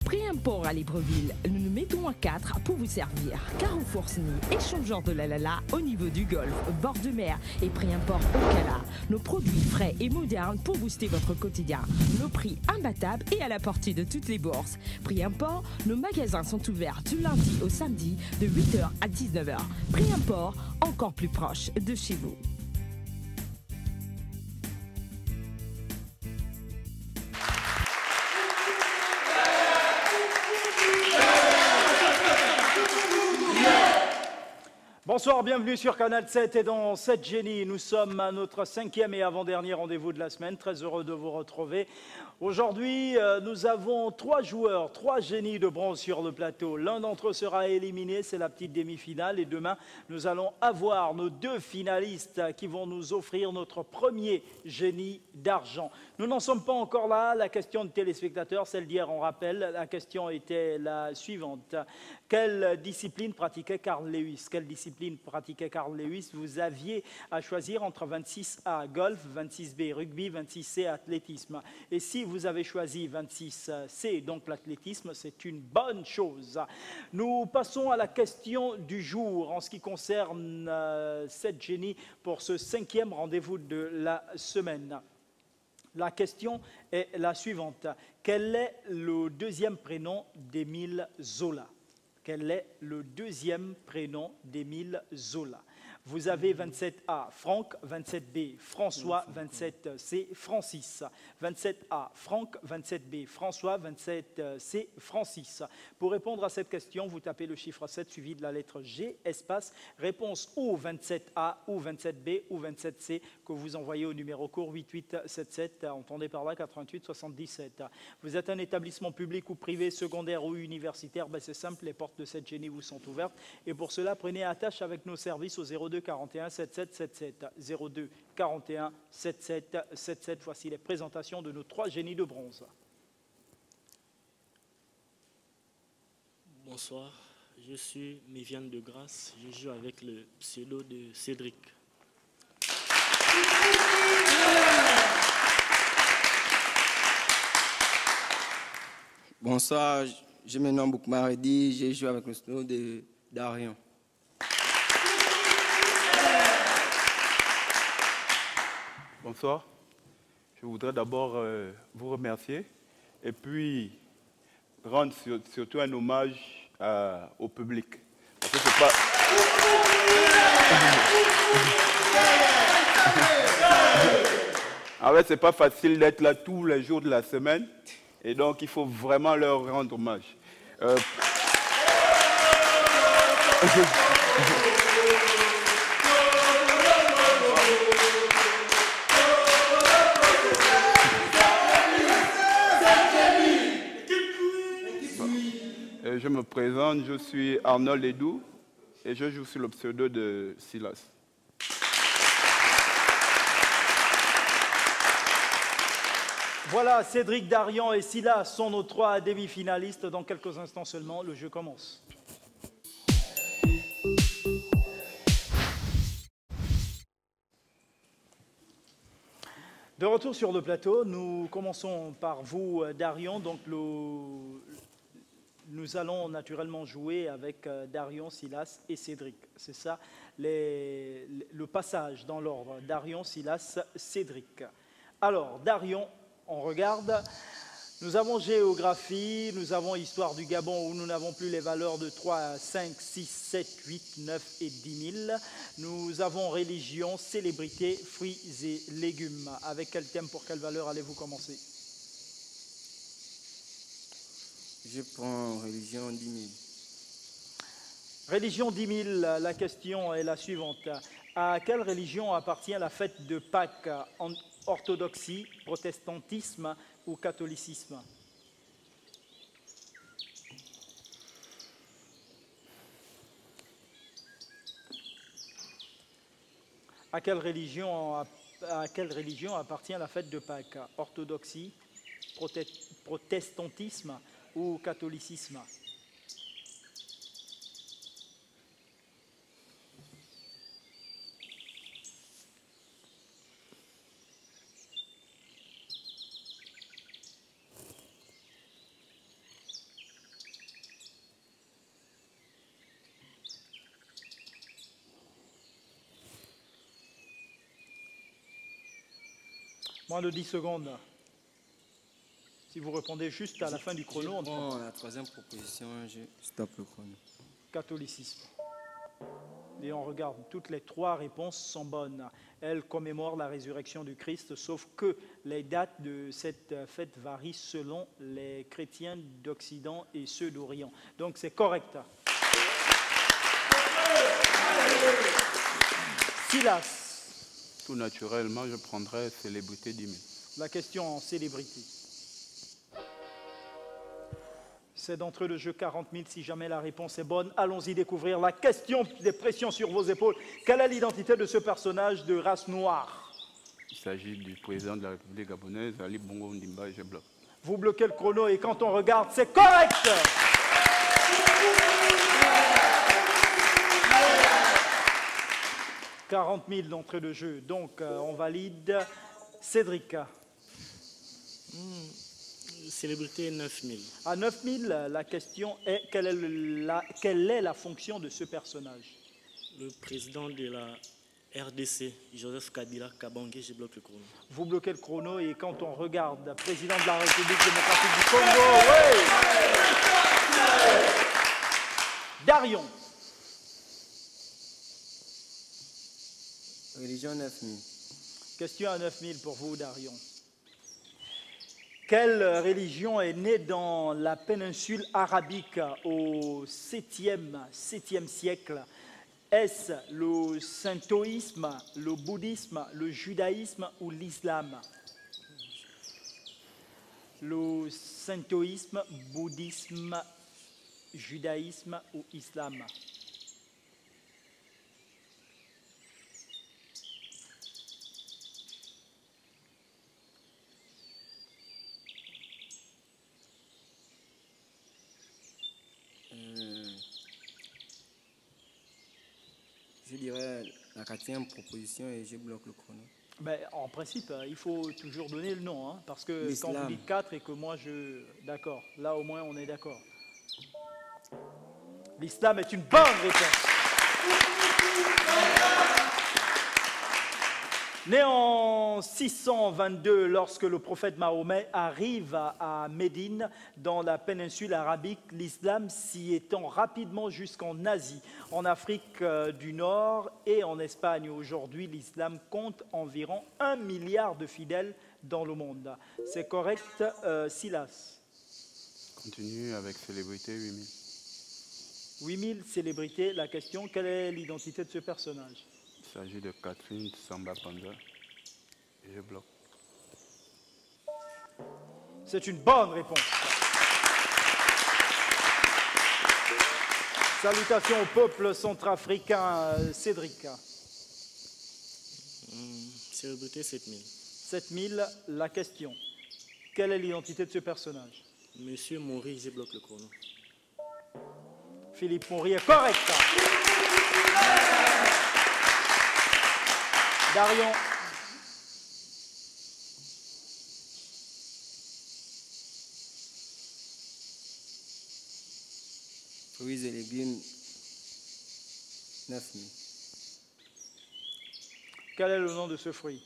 Pré-import à Libreville, nous nous mettons à 4 pour vous servir. Carrefour Sny, échangeur de la Lala au niveau du golfe, bord de mer et pré-import au Cala. Nos produits frais et modernes pour booster votre quotidien. Nos prix imbattables et à la portée de toutes les bourses. Pré-import, nos magasins sont ouverts du lundi au samedi de 8h à 19h. Pré-import, encore plus proche de chez vous. Bonsoir, bienvenue sur Canal 7 et dans 7 Génies. Nous sommes à notre 5e et avant-dernier rendez-vous de la semaine. Très heureux de vous retrouver. Aujourd'hui, nous avons 3 joueurs, 3 génies de bronze sur le plateau. L'un d'entre eux sera éliminé, c'est la petite demi-finale. Et demain, nous allons avoir nos 2 finalistes qui vont nous offrir notre premier génie d'argent. Nous n'en sommes pas encore là. La question de téléspectateurs, celle d'hier, on rappelle. La question était la suivante. Quelle discipline pratiquait Carl Lewis? Quelle discipline pratiquait Carl Lewis? Vous aviez à choisir entre 26A golf, 26B rugby, 26C athlétisme. Et si vous avez choisi 26C, donc l'athlétisme, c'est une bonne chose. Nous passons à la question du jour en ce qui concerne 7 génies pour ce 5e rendez-vous de la semaine. La question est la suivante. Quel est le deuxième prénom d'Émile Zola? Quel est le deuxième prénom d'Émile Zola? Vous avez 27A, Franck, 27B, François, 27C, Francis. 27A, Franck, 27B, François, 27C, Francis. Pour répondre à cette question, vous tapez le chiffre 7 suivi de la lettre G, espace, réponse ou 27A, ou 27B, ou 27C, que vous envoyez au numéro court 8877, entendez par là 88 77. Vous êtes un établissement public ou privé, secondaire ou universitaire, ben c'est simple, les portes de 7 Génies vous sont ouvertes. Et pour cela, prenez attache avec nos services au 02 41 77 77. 02 41 77 77. Voici les présentations de nos 3 génies de bronze. Bonsoir, je suis Méviane de Grasse, je joue avec le pseudo de Cédric. Bonsoir, je me nomme Boukmaredi, je joue avec le pseudo de Darion. Bonsoir. Je voudrais d'abord vous remercier et puis rendre surtout un hommage au public. Parce que c'est pas... En fait, c'est pas facile d'être là tous les jours de la semaine et donc il faut vraiment leur rendre hommage. Je me présente, je suis Arnold Edou et je joue sur le pseudo de Silas. Voilà, Cédric, Darian et Silas sont nos 3 demi-finalistes. Dans quelques instants seulement, le jeu commence. De retour sur le plateau, nous commençons par vous, Darian. Donc, nous allons naturellement jouer avec Darian, Silas et Cédric. C'est ça, le passage dans l'ordre. Darian, Silas, Cédric. Alors, Darian, on regarde. Nous avons géographie, nous avons histoire du Gabon où nous n'avons plus les valeurs de 3, 5, 6, 7, 8, 9 et 10 000. Nous avons religion, célébrité, fruits et légumes. Avec quel thème, pour quelle valeur allez-vous commencer? Je prends religion 10 000. Religion 10 000, la question est la suivante. À quelle religion appartient la fête de Pâques? En orthodoxie, protestantisme ou catholicisme? À quelle religion appartient la fête de Pâques? Orthodoxie, protestantisme ou catholicisme? Moins de 10 secondes. Si vous répondez juste à la fin du chrono, on prend la troisième proposition, je stoppe le chrono. catholicisme. Et on regarde, toutes les trois réponses sont bonnes. Elles commémorent la résurrection du Christ, sauf que les dates de cette fête varient selon les chrétiens d'Occident et ceux d'Orient. Donc c'est correct. Silas. Tout naturellement, je prendrais célébrité 10 000. La question en célébrité. C'est d'entrée de jeu 40 000 si jamais la réponse est bonne. Allons-y découvrir la question des pressions sur vos épaules. Quelle est l'identité de ce personnage de race noire? Il s'agit du président de la République gabonaise, Ali Bongo Ondimba, et je bloque. Vous bloquez le chrono et quand on regarde, c'est correct. « 40 000 d'entrée de jeu. Donc, on valide. Cédric. Célébrité 9 000. À 9 000, la question est quelle est la fonction de ce personnage? Le président de la RDC, Joseph Kabila Kabange, je bloque le chrono. Vous bloquez le chrono et quand on regarde, président de la République démocratique du Congo, oui. Darion. Religion 9 000. Question à 9 000 pour vous, Darion. Quelle religion est née dans la péninsule arabique au 7e siècle? Est-ce le shintoïsme, le bouddhisme, le judaïsme ou l'islam? Le shintoïsme, bouddhisme, judaïsme ou islam? Je dirais la 4e proposition et je bloque le chrono. Ben, en principe, il faut toujours donner le nom, hein, parce que quand vous dites 4 et que moi je... D'accord, là au moins on est d'accord. L'islam est une bonne réponse. Né en 622, lorsque le prophète Mahomet arrive à Médine, dans la péninsule arabique, l'islam s'y étend rapidement jusqu'en Asie, en Afrique du Nord et en Espagne. Aujourd'hui, l'islam compte environ 1 milliard de fidèles dans le monde. C'est correct, Silas? Continue avec célébrité 8 000. 8 000 célébrités. La question, quelle est l'identité de ce personnage? Il s'agit de Catherine Samba Panza. Et je bloque. C'est une bonne réponse. Salutations au peuple centrafricain, Cédric. Célébrité 7 000. 7 000, la question. Quelle est l'identité de ce personnage? Monsieur Maury, je bloque le chrono. Philippe Maury est correct. Darion. Fruits et légumes 9 000. Quel est le nom de ce fruit?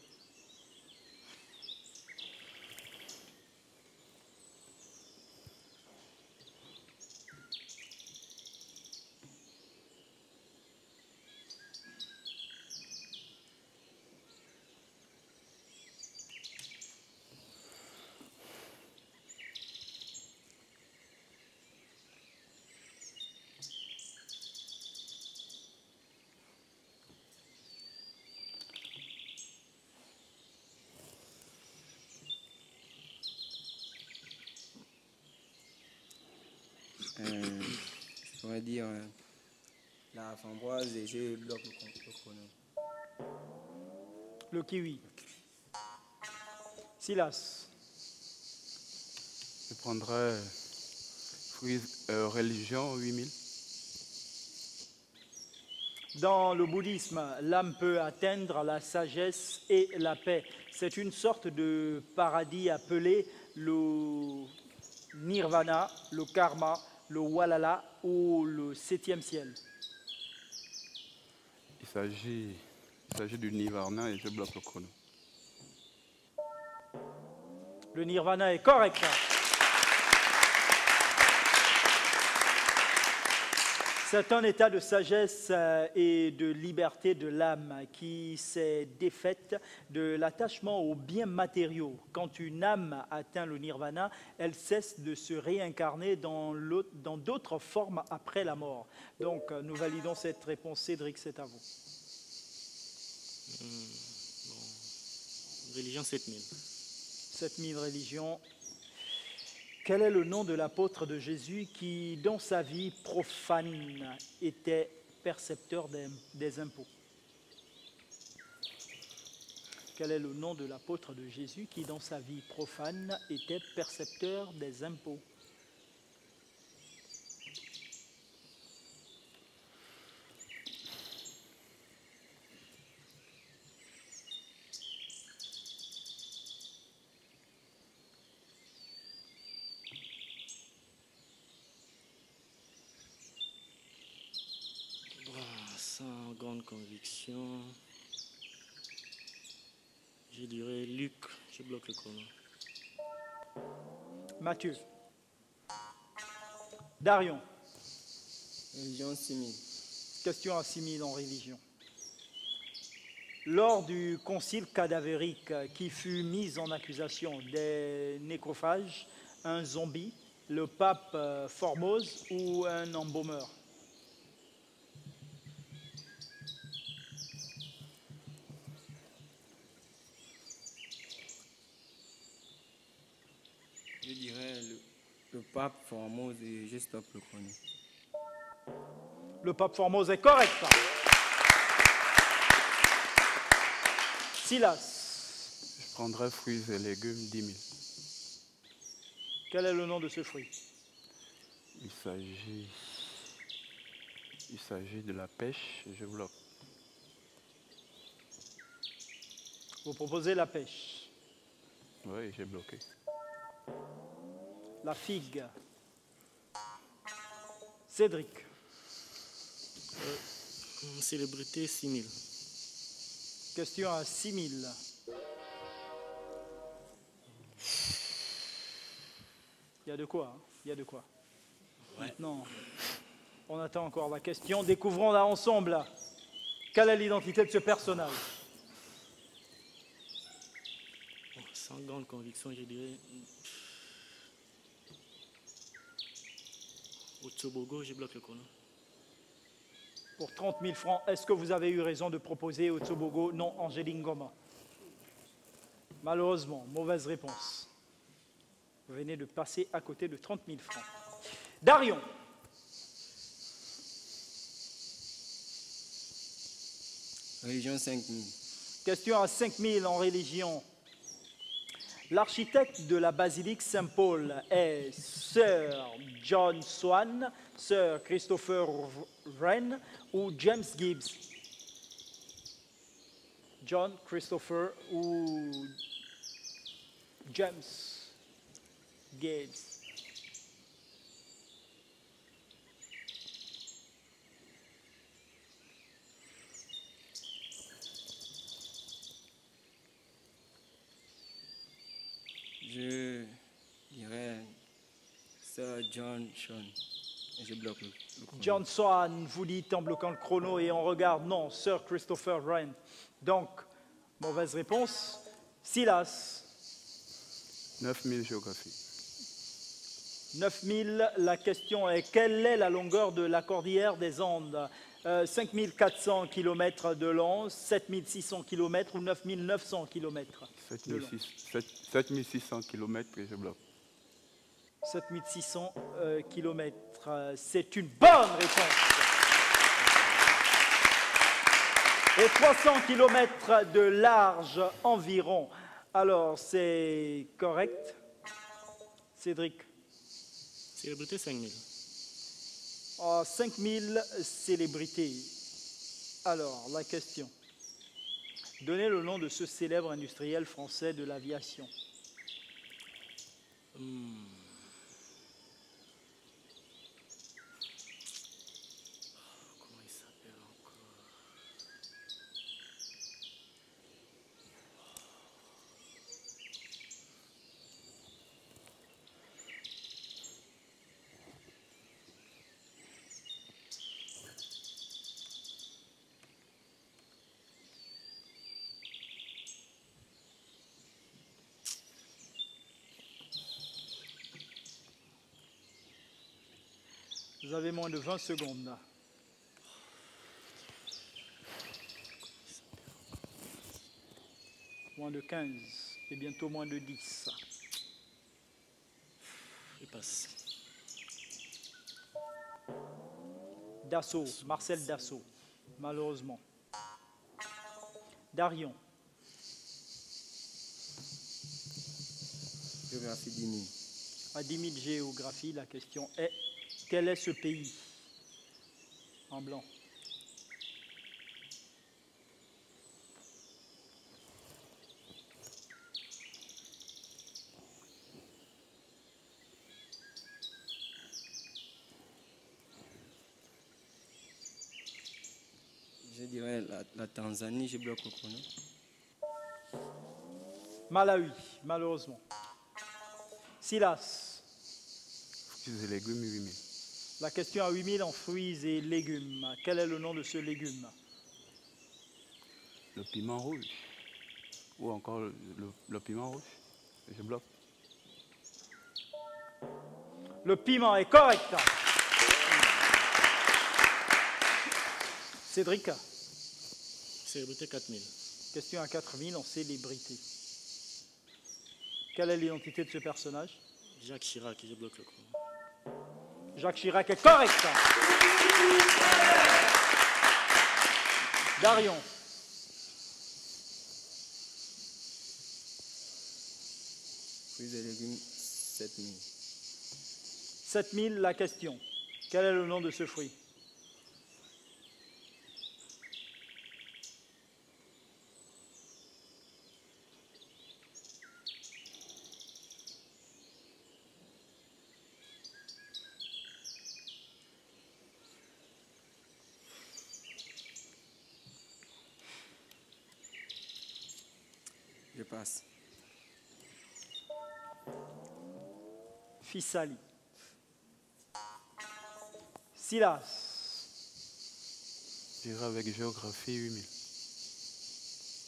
Je pourrais dire la framboise et je bloque le chrono. Le kiwi. Silas. prendrai religion 8000. Dans le bouddhisme, l'âme peut atteindre la sagesse et la paix. C'est une sorte de paradis appelé le nirvana, le karma, le walala ou le 7e ciel. Il s'agit du nirvana et je bloque le chrono. Le nirvana est correct. C'est un état de sagesse et de liberté de l'âme qui s'est défaite de l'attachement aux biens matériaux. Quand une âme atteint le nirvana, elle cesse de se réincarner dans d'autres formes après la mort. Donc, nous validons cette réponse. Cédric, c'est à vous. Religion 7000. 7000 religions. Quel est le nom de l'apôtre de Jésus qui, dans sa vie profane, était percepteur des impôts? Quel est le nom de l'apôtre de Jésus qui, dans sa vie profane, était percepteur des impôts? Sans grande conviction, je dirais Luc, je bloque le chrono. Mathieu. Darion. Religion 6000. Question à 6000 en religion. Lors du concile cadavérique qui fut mis en accusation des nécrophages, un zombie, le pape Formose ou un embaumeur? Je dirais le pape Formose et je stoppe le chrono. Le pape Formose est correct. Silas. Je prendrai fruits et légumes 10 000. Quel est le nom de ce fruit? Il s'agit de la pêche et je bloque. Vous proposez la pêche. Oui, j'ai bloqué. La figue. Cédric. Célébrité 6000. Question à 6000. Il y a de quoi, hein? Il y a de quoi. Ouais. Maintenant, on attend encore la question. Découvrons-la ensemble. Quelle est l'identité de ce personnage? Sans grande conviction, je dirais Otsobogo, je bloque le chrono. Pour 30 000 francs, est-ce que vous avez eu raison de proposer Otsobogo? Non, Angéline Goma. Malheureusement, mauvaise réponse. Vous venez de passer à côté de 30 000 francs. Darion. Religion 5000. Question à 5 000 en religion. L'architecte de la basilique Saint-Paul est Sir John Swan, Sir Christopher Wren ou James Gibbs? John, Christopher ou James Gibbs? Je dirais Sir John Sean. Et je bloque le chrono. John Swan, vous dites en bloquant le chrono et on regarde, non, Sir Christopher Wren. Donc, mauvaise réponse. Silas. 9000 géographie. 9000, la question est, quelle est la longueur de la cordillère des Andes? 5400 km de long, 7600 km ou 9900 km? 7600 km et je bloque. 7600 km, c'est une bonne réponse. Et 300 km de large environ. Alors, c'est correct, Cédric? Célébrité 5000. 5000 célébrités. Alors, la question. Donnez le nom de ce célèbre industriel français de l'aviation. Comment il s'appelle encore? Vous avez moins de 20 secondes. Moins de 15 et bientôt moins de 10. Il passe. Dassault, Marcel Dassault, malheureusement. Darion, Géographie 10 000. à 10 000 géographie, la question est quel est ce pays? En blanc. Je dirais la Tanzanie, je bloque le chrono. Malawi, malheureusement. Silas, Fruits et légumes, 8000. la question à 8000 en fruits et légumes. Quel est le nom de ce légume? Le piment rouge. Ou encore le piment rouge. Je bloque. Le piment est correct. Cédric, Célébrité 4000. question à 4000 en célébrité. Quelle est l'identité de ce personnage? Jacques Chirac, je bloque le chrono. Jacques Chirac est correct. Darion, Fruits et légumes, 7 000. 7000 la question. Quel est le nom de ce fruit? Je passe. Fissali. Silas, J'irai avec géographie 8000.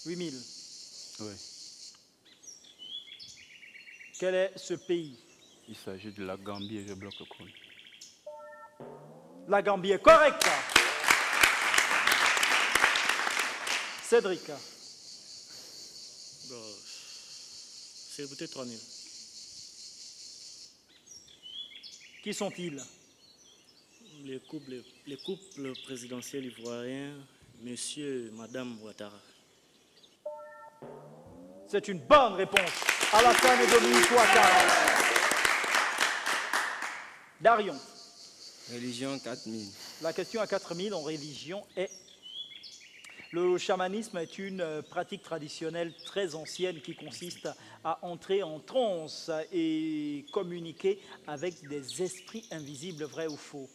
8000. Oui. Quel est ce pays? Il s'agit de la Gambie et je bloque le chrono. La Gambie est correct. Cédric, Bon, célébrité 3000. qui sont-ils? Les couples présidentiels ivoiriens, monsieur et madame Ouattara. C'est une bonne réponse. Alassane et Dominique Ouattara. Darion, Religion 4 000. la question à 4000 en religion est: le chamanisme est une pratique traditionnelle très ancienne qui consiste à entrer en transe et communiquer avec des esprits invisibles, vrai ou faux?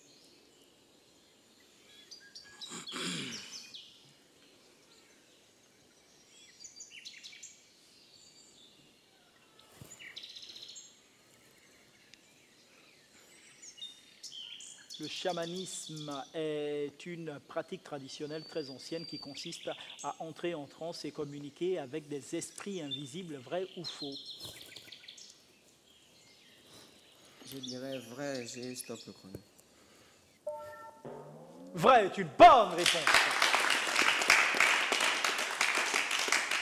Le chamanisme est une pratique traditionnelle très ancienne qui consiste à entrer en transe et communiquer avec des esprits invisibles, vrai ou faux? Je dirais vrai, je stoppe le chrono. Vrai est une bonne réponse.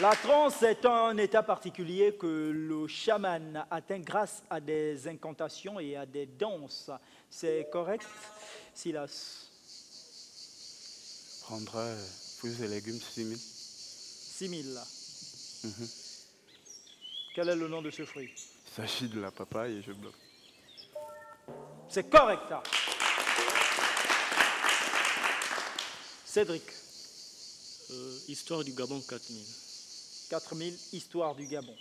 La transe est un état particulier que le chaman atteint grâce à des incantations et à des danses. C'est correct, Silas? Prendrai fruits et légumes 6000. 6000. Quel est le nom de ce fruit? Il s'agit de la papaye et je bloque. C'est correct. Cédric. Histoire du Gabon 4000. 4000, histoire du Gabon.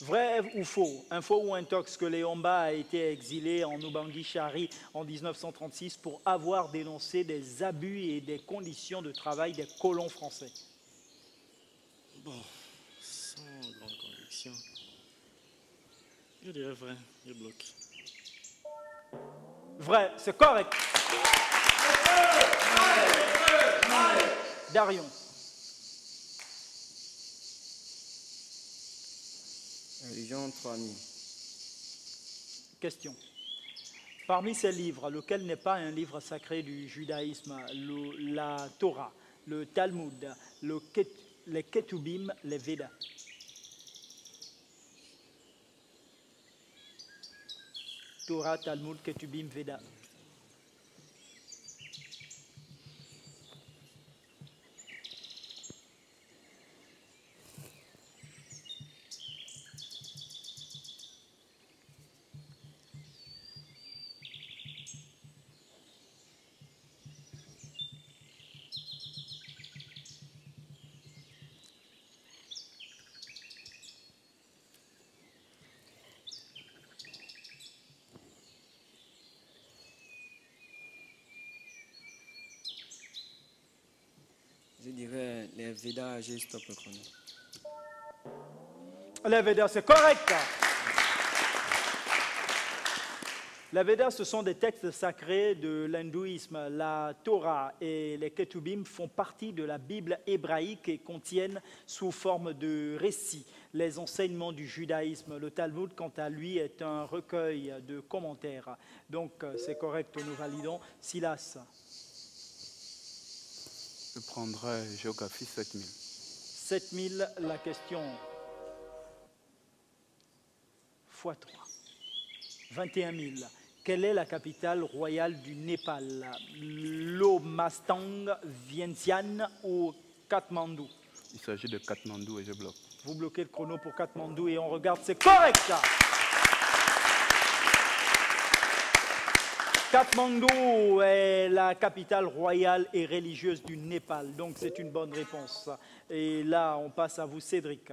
Vrai ou faux, info ou intox, que Léomba a été exilé en Ubangui-Chari en 1936 pour avoir dénoncé des abus et des conditions de travail des colons français. Bon, sans grande conviction. Je dirais vrai, je bloque. Vrai, c'est correct. Darion. Religion 3000. Question. Parmi ces livres, lequel n'est pas un livre sacré du judaïsme, la Torah, le Talmud, les Ketubim, les Védas? Torah, Talmud, Ketubim, Védas. Je dirais les Védas, je stoppe le chrono. Les Védas, c'est correct. Les Védas, ce sont des textes sacrés de l'hindouisme. La Torah et les Ketubim font partie de la Bible hébraïque et contiennent, sous forme de récits, les enseignements du judaïsme. Le Talmud, quant à lui, est un recueil de commentaires. Donc, c'est correct, nous validons. Silas. Je prendrai géographie 7000. 7000, la question x3. 21 000. Quelle est la capitale royale du Népal? Lomastang, Vientiane ou Katmandou? Il s'agit de Katmandou et je bloque. Vous bloquez le chrono pour Katmandou et on regarde, c'est correct. Katmandou est la capitale royale et religieuse du Népal, donc c'est une bonne réponse. Et là, on passe à vous, Cédric.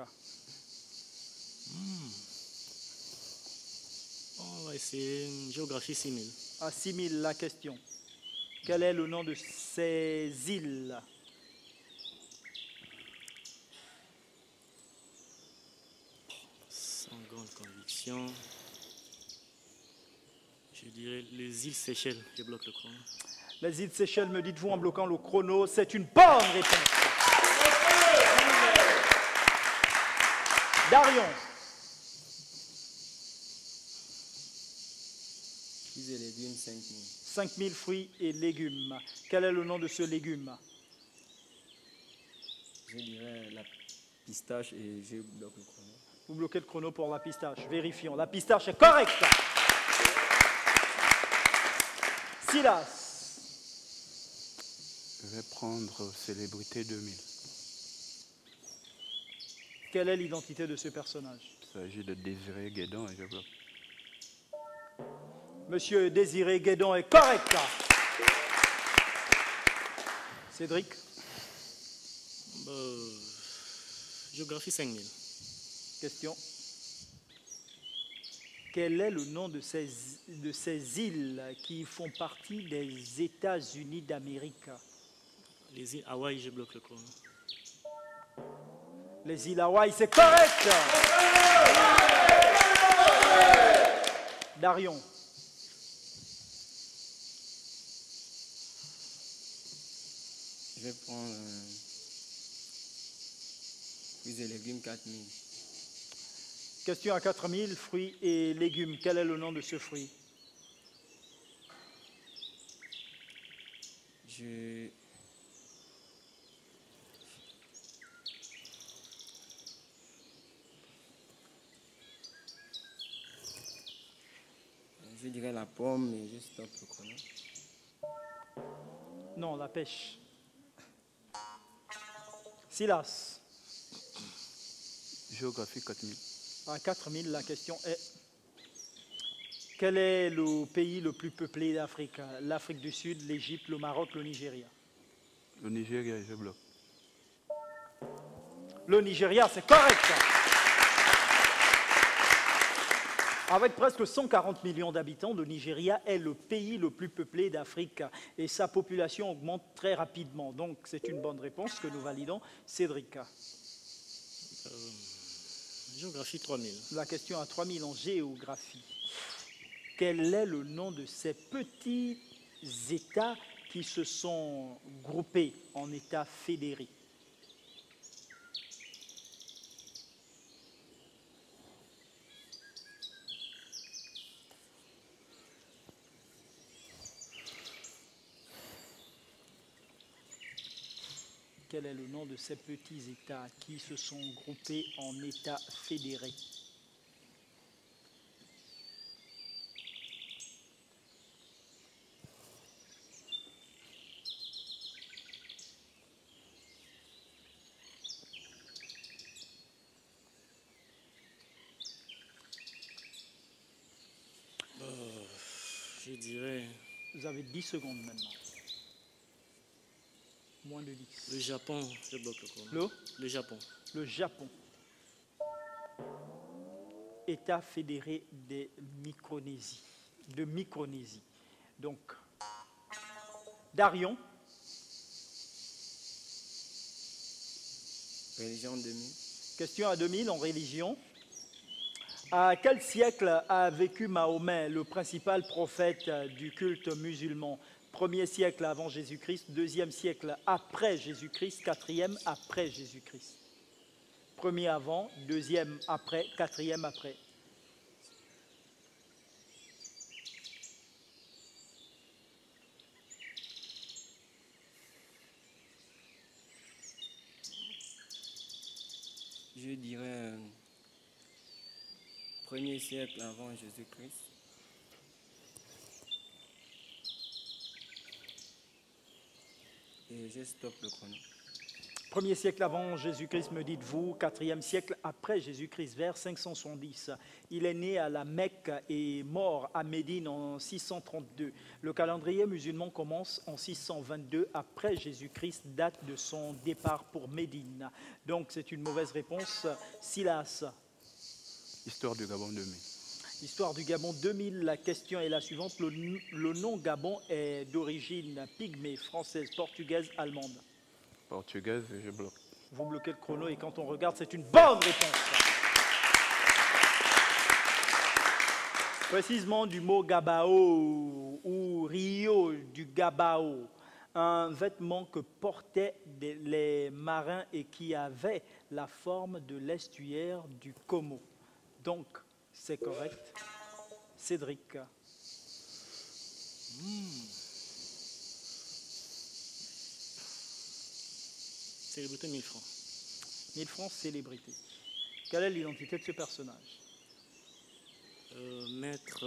On va essayer géographie 6000. À 6000, la question. Quel est le nom de ces îles? Sans grande conviction. Je dirais les îles Seychelles. Je bloque le chrono. Les îles Seychelles, me dites-vous en bloquant le chrono, c'est une bonne réponse. Darion. Fruits et légumes 5000. 5000 fruits et légumes. Quel est le nom de ce légume? Je dirais la pistache et je bloque le chrono. Vous bloquez le chrono pour la pistache. Vérifions. La pistache est correcte. Silas. Je vais prendre célébrité 2000. Quelle est l'identité de ce personnage? Il s'agit de Désiré Guédon et je bloque. Monsieur Désiré Guédon est correct. Cédric. Géographie 5000. Question. Quel est le nom de ces îles qui font partie des États-Unis d'Amérique? Les îles Hawaï, je bloque le chrono. Les îles Hawaï, c'est correct. Darion. Je vais prendre fruits et légumes 4000. Question à 4000, fruits et légumes. Quel est le nom de ce fruit? Je dirais la pomme et je stoppe le chrono. Non, la pêche. Silas. Géographie 4000. À 4000, la question est Quel est le pays le plus peuplé d'Afrique? L'Afrique du Sud, l'Égypte, le Maroc, le Nigeria? Le Nigeria, je bloque. Le Nigeria, c'est correct. Avec presque 140 millions d'habitants, le Nigeria est le pays le plus peuplé d'Afrique et sa population augmente très rapidement. Donc c'est une bonne réponse que nous validons. Cédric. Géographie 3000. La question à 3000 en géographie. Quel est le nom de ces petits États qui se sont groupés en États fédérés? Quel est le nom de ces petits États qui se sont groupés en États fédérés? Je dirais Vous avez 10 secondes maintenant. Moins de 10. le Japon, je bloque le chrono. Le Japon. Le Japon. État fédéré de Micronésie. Donc, Darion, Religion 2000. question à 2000 en religion. À quel siècle a vécu Mahomet, le principal prophète du culte musulman? Premier siècle avant Jésus-Christ, deuxième siècle après Jésus-Christ, quatrième après Jésus-Christ. Premier avant, deuxième après, quatrième après. Je dirais premier siècle avant Jésus-Christ. Et je stoppe le chrono. Premier siècle avant Jésus-Christ, me dites-vous, quatrième siècle après Jésus-Christ, vers 570. Il est né à la Mecque et mort à Médine en 632. Le calendrier musulman commence en 622 après Jésus-Christ, date de son départ pour Médine. Donc c'est une mauvaise réponse. Silas. Histoire du Gabon 2000. Histoire du Gabon 2000, la question est la suivante. Le nom Gabon est d'origine pygmée, française, portugaise, allemande. Portugaise, je bloque. Vous bloquez le chrono et quand on regarde, c'est une bonne réponse. Précisément du mot gabao ou rio du gabao, un vêtement que portaient les marins et qui avait la forme de l'estuaire du Como. Donc, c'est correct. Cédric. Célébrité 1000 francs. 1000 francs, célébrité. Quelle est l'identité de ce personnage? Maître.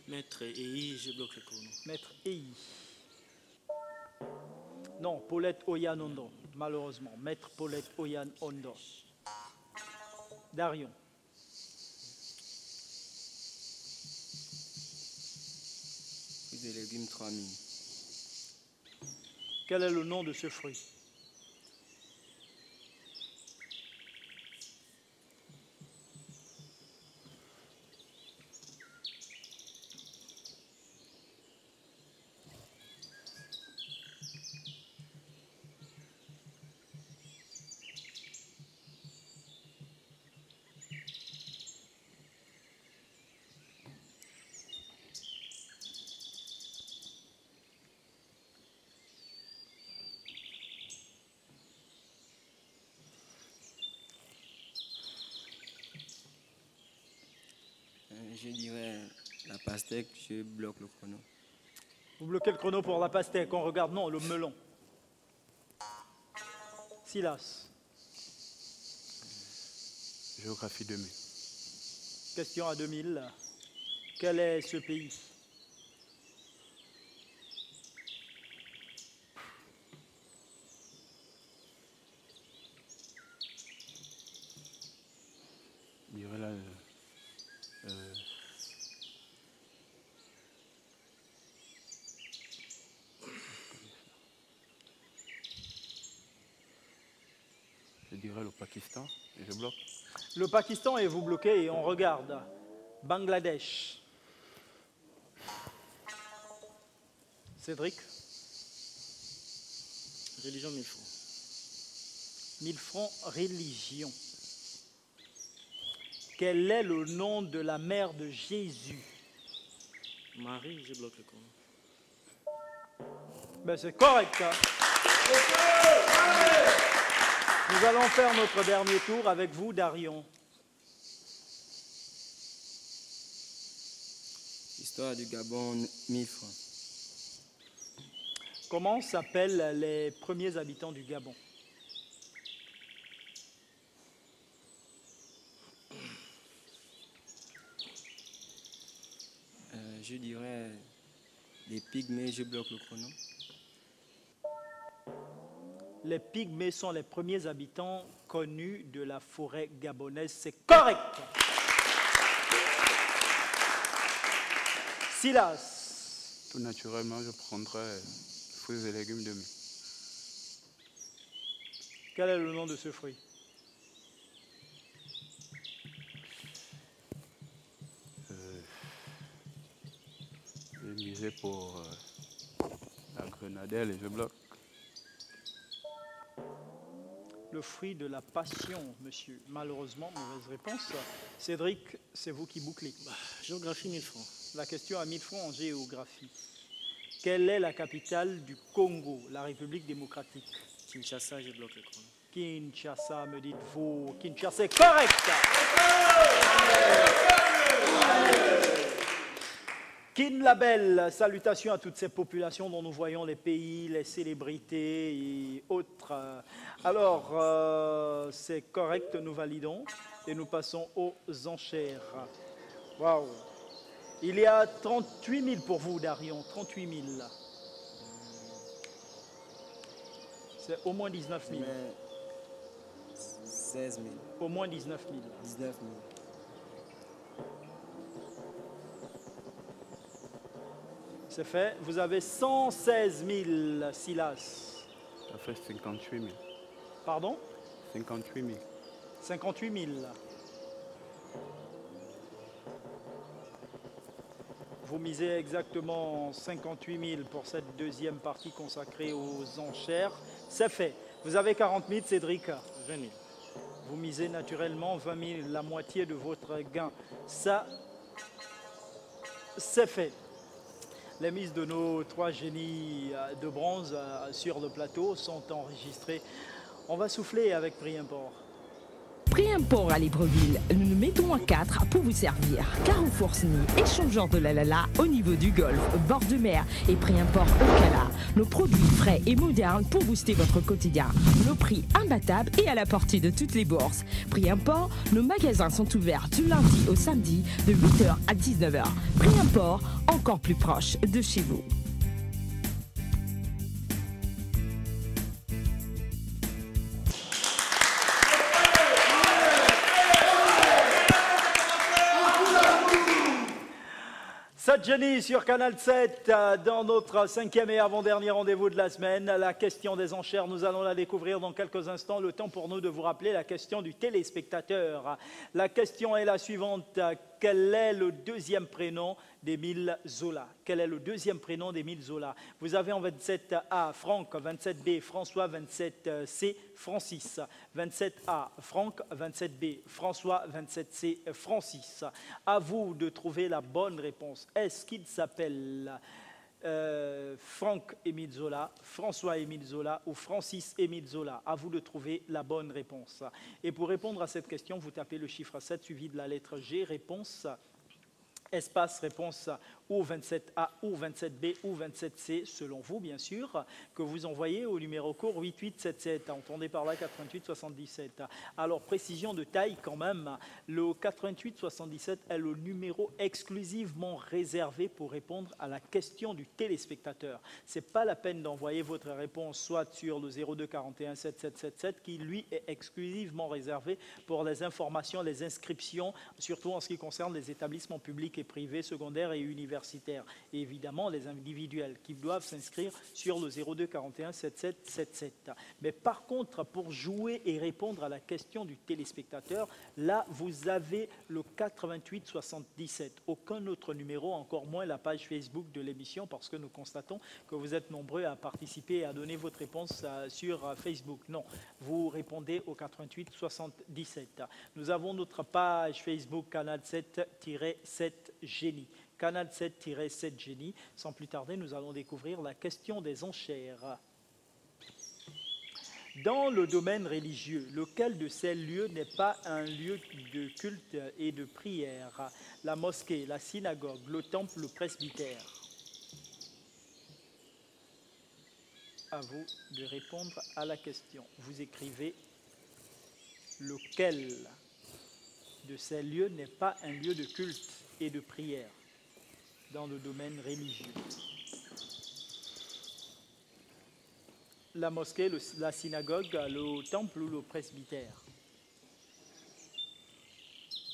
Maître EI, je bloque le chrono. Maître EI. Non, Paulette Oyanondo, malheureusement. Maître Paulette Oyanondo. Darion. Fruits et légumes 3000. Quel est le nom de ce fruit? Je dirais la pastèque, je bloque le chrono. Vous bloquez le chrono pour la pastèque. On regarde, non, le melon. Silas. Géographie 2000. Question à 2000. Quel est ce pays? dirais le Pakistan. Et je bloque. Le Pakistan et vous bloquez et on regarde. Bangladesh. Cédric, Religion 1000 francs. 1000 francs, religion. Quel est le nom de la mère de Jésus? Marie, je bloque le Coran. Ben, c'est correct. Hein. Nous allons faire notre dernier tour avec vous, Darion. Histoire du Gabon, 1000 francs. Comment s'appellent les premiers habitants du Gabon? Je dirais les pygmées, je bloque le chrono. Les Pygmées sont les premiers habitants connus de la forêt gabonaise. C'est correct. Silas. Tout naturellement, je prendrais fruits et légumes de mai. Quel est le nom de ce fruit? J'ai misé pour la grenadelle et je bloque. Le fruit de la passion, monsieur. Malheureusement, mauvaise réponse. Cédric, c'est vous qui bouclez. Géographie 1000 francs. La question à 1000 francs en géographie. Quelle est la capitale du Congo, la République démocratique? Kinshasa, je bloque le Coran. Kinshasa, me dites-vous. Kinshasa, c'est correct. Kin Label, salutations à toutes ces populations dont nous voyons les pays, les célébrités et autres. Alors, c'est correct, nous validons et nous passons aux enchères. Waouh! Il y a 38 000 pour vous, Darion, 38 000. C'est au moins 19 000. Mais 16 000. Au moins 19 000. 19 000. C'est fait. Vous avez 116 000, Silas. Ça fait 58 000. Pardon? 58 000. 58 000. Vous misez exactement 58 000 pour cette deuxième partie consacrée aux enchères. C'est fait. Vous avez 40 000, Cédric. 20 000. Vous misez naturellement 20 000, la moitié de votre gain. Ça, c'est fait. Les mises de nos trois génies de bronze sur le plateau sont enregistrées. On va souffler avec prix import. Prix import à Libreville, nous nous mettons à 4 pour vous servir. Carrefour Sny, échangeur de la Lala au niveau du golfe, bord de mer et prix import au Cala. Nos produits frais et modernes pour booster votre quotidien. Nos prix imbattables et à la portée de toutes les bourses. Prix import, nos magasins sont ouverts du lundi au samedi de 8h à 19h. Prix import, encore plus proche de chez vous. Jenny sur Canal 7 dans notre cinquième et avant-dernier rendez-vous de la semaine. La question des enchères, nous allons la découvrir dans quelques instants. Le temps pour nous de vous rappeler la question du téléspectateur. La question est la suivante. Quel est le deuxième prénom d'Émile Zola? Quel est le deuxième prénom d'Émile Zola? Vous avez en 27A Franck, 27B François, 27C Francis. 27A Franck, 27B François, 27C Francis. À vous de trouver la bonne réponse. Est-ce qu'il s'appelle Franck Émile Zola, François Émile Zola ou Francis Émile Zola? À vous de trouver la bonne réponse. Et pour répondre à cette question, vous tapez le chiffre 7 suivi de la lettre G. Réponse, espace réponse ou 27A ou 27B ou 27C, selon vous bien sûr, que vous envoyez au numéro court 8877, entendez par là 8877. Alors précision de taille quand même, le 8877 est le numéro exclusivement réservé pour répondre à la question du téléspectateur. C'est pas la peine d'envoyer votre réponse soit sur le 02 41 7777 qui lui est exclusivement réservé pour les informations, les inscriptions, surtout en ce qui concerne les établissements publics et privés, secondaires et universitaires. Et évidemment, les individuels qui doivent s'inscrire sur le 02 41 77 77. Mais par contre, pour jouer et répondre à la question du téléspectateur, là, vous avez le 88 77. Aucun autre numéro, encore moins la page Facebook de l'émission, parce que nous constatons que vous êtes nombreux à participer et à donner votre réponse sur Facebook. Non, vous répondez au 88 77. Nous avons notre page Facebook Canal 7-7 Génie. Canal 7-7 Génie. Sans plus tarder, nous allons découvrir la question des enchères. Dans le domaine religieux, lequel de ces lieux n'est pas un lieu de culte et de prière? La mosquée, la synagogue, le temple, le presbytère. À vous de répondre à la question. Vous écrivez lequel de ces lieux n'est pas un lieu de culte et de prière dans le domaine religieux. La mosquée, la synagogue, le temple ou le presbytère.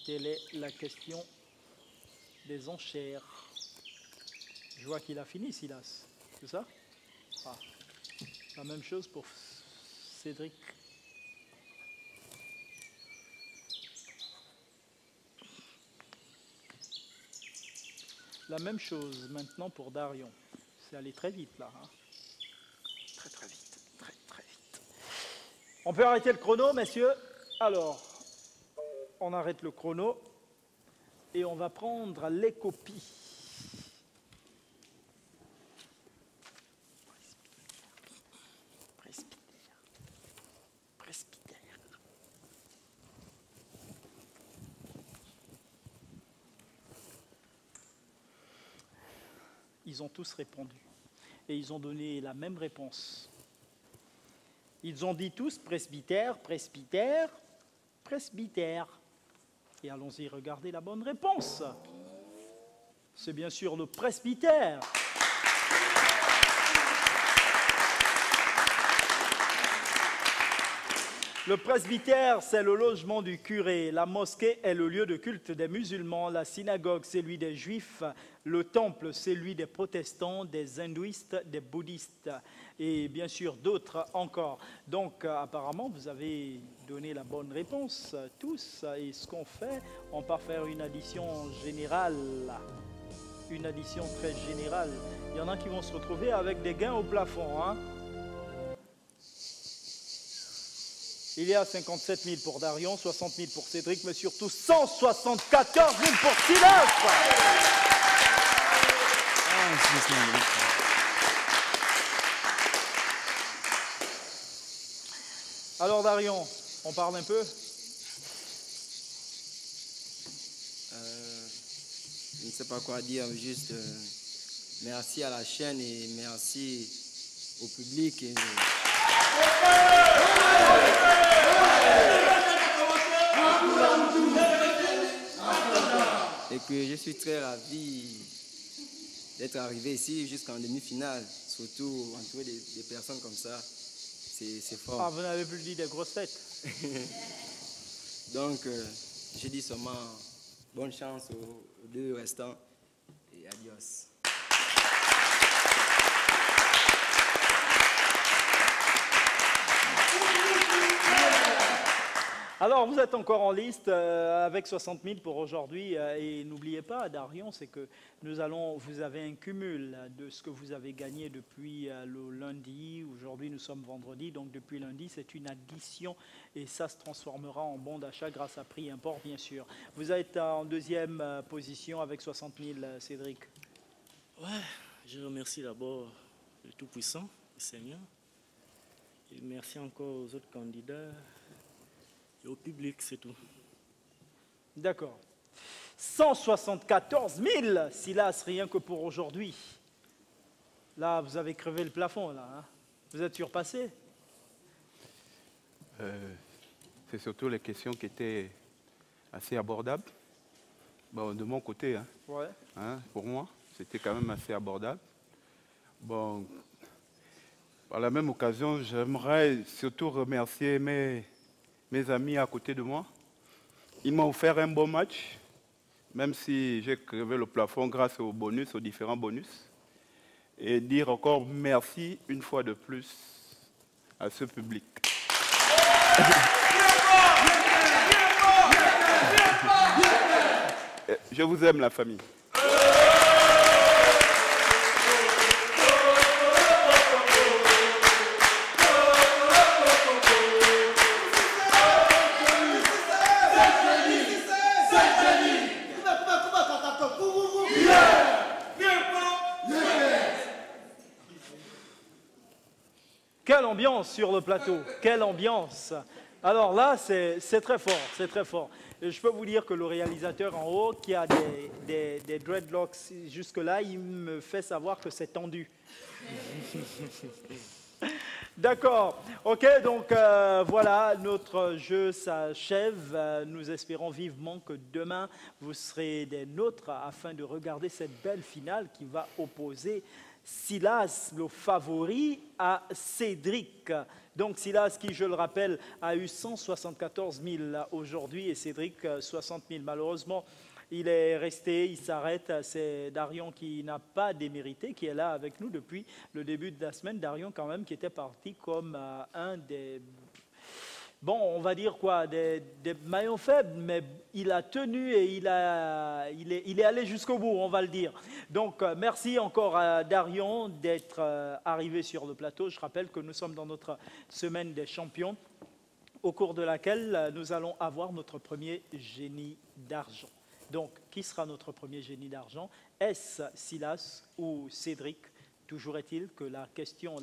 Telle est la question des enchères. Je vois qu'il a fini, Silas. C'est ça? Ah. La même chose pour Cédric. La même chose maintenant pour Darion. C'est allé très vite là. Hein. Très vite. Très vite. On peut arrêter le chrono, messieurs. Alors, on arrête le chrono et on va prendre les copies. Ils ont tous répondu et ils ont donné la même réponse. Ils ont dit tous presbytère, presbytère, presbytère. Et allons-y, regardez la bonne réponse. C'est bien sûr le presbytère. Le presbytère, c'est le logement du curé. La mosquée est le lieu de culte des musulmans. La synagogue, c'est celui des juifs. Le temple, c'est celui des protestants, des hindouistes, des bouddhistes et bien sûr d'autres encore. Donc apparemment, vous avez donné la bonne réponse tous. Et ce qu'on fait, on part faire une addition générale. Une addition très générale. Il y en a qui vont se retrouver avec des gains au plafond, hein. Il y a 57 000 pour Darion, 60 000 pour Cédric, mais surtout 174 000 pour Silas. Alors Darion, on parle un peu? Je ne sais pas quoi dire, juste merci à la chaîne et merci au public. Et que je suis très ravi d'être arrivé ici jusqu'en demi-finale, surtout entouré des personnes comme ça, c'est fort. Ah, vous n'avez plus dit des grosses têtes. Donc, je dis seulement bonne chance aux deux restants et adios. Alors, vous êtes encore en liste avec 60 000 pour aujourd'hui. Et n'oubliez pas, Darion, c'est que vous avez un cumul de ce que vous avez gagné depuis le lundi. Aujourd'hui, nous sommes vendredi, donc depuis lundi, c'est une addition et ça se transformera en bon d'achat grâce à prix import, bien sûr. Vous êtes en deuxième position avec 60 000, Cédric. Ouais, je remercie d'abord le Tout-Puissant, le Seigneur. Et merci encore aux autres candidats. Et au public, c'est tout. D'accord. 174 000, Silas, rien que pour aujourd'hui. Là, vous avez crevé le plafond, là. Hein. Vous êtes surpassé. C'est surtout les questions qui étaient assez abordables. Bon, de mon côté, hein. Ouais. Hein, pour moi, c'était quand même assez abordable. Bon, par la même occasion, j'aimerais surtout remercier mes amis à côté de moi. Ils m'ont offert un bon match, même si j'ai crevé le plafond grâce aux bonus, aux différents bonus. Et dire encore merci une fois de plus à ce public. Je vous aime, la famille. Quelle ambiance sur le plateau, quelle ambiance. Alors là, c'est très fort, c'est très fort. Et je peux vous dire que le réalisateur en haut, qui a des dreadlocks jusque-là, il me fait savoir que c'est tendu. D'accord, ok, donc voilà, notre jeu s'achève. Nous espérons vivement que demain, vous serez des nôtres afin de regarder cette belle finale qui va opposer Silas, le favori, à Cédric. Donc Silas, qui, je le rappelle, a eu 174 000 aujourd'hui et Cédric 60 000. Malheureusement, il est resté, il s'arrête. C'est Darion qui n'a pas démérité, qui est là avec nous depuis le début de la semaine. Darion, quand même, qui était parti comme un des... Bon, on va dire quoi, des maillons faibles, mais il a tenu et il est allé jusqu'au bout, on va le dire. Donc, merci encore à Darion d'être arrivé sur le plateau. Je rappelle que nous sommes dans notre semaine des champions, au cours de laquelle nous allons avoir notre premier génie d'argent. Donc, qui sera notre premier génie d'argent? Est-ce Silas ou Cédric? Toujours est-il que la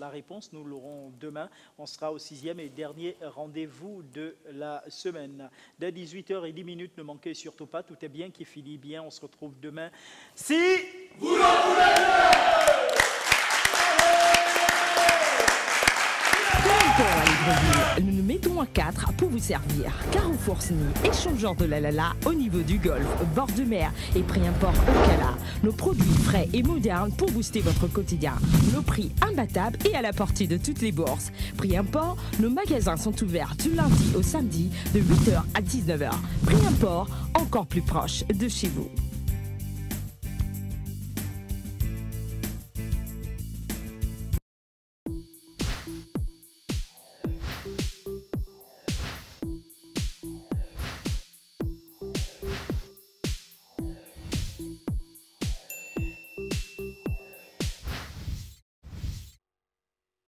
réponse, nous l'aurons demain. On sera au 6e et dernier rendez-vous de la semaine. Dès 18h10, ne manquez surtout pas. Tout est bien qui finit bien. On se retrouve demain. Si vous le voulez bien. Nous nous mettons à 4 pour vous servir. Carrefour SNI, échangeur de la au niveau du golfe, bord de mer et prix import au Cala. Nos produits frais et modernes pour booster votre quotidien. Nos prix imbattables et à la portée de toutes les bourses. Prix import, nos magasins sont ouverts du lundi au samedi de 8h à 19h. Prix import, encore plus proche de chez vous.